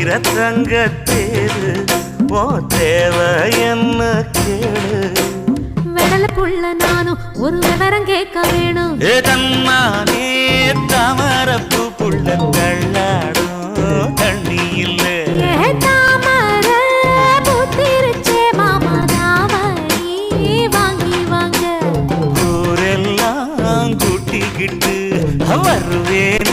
தங்கத்தேரு ஓ தேவை என்ன கேளு வெடல புள்ள நானும் ஒரு விவரம் கேட்க வேணும் தன்னானே தாமரப்பு புள்ள தள்ளாடும் தண்ணி இல்ல தாமர பூத்திருச்சே மாமா தாவணி வாங்கி வாங்க ஊரெல்லாம் கூட்டிக்கிட்டு வருவேன்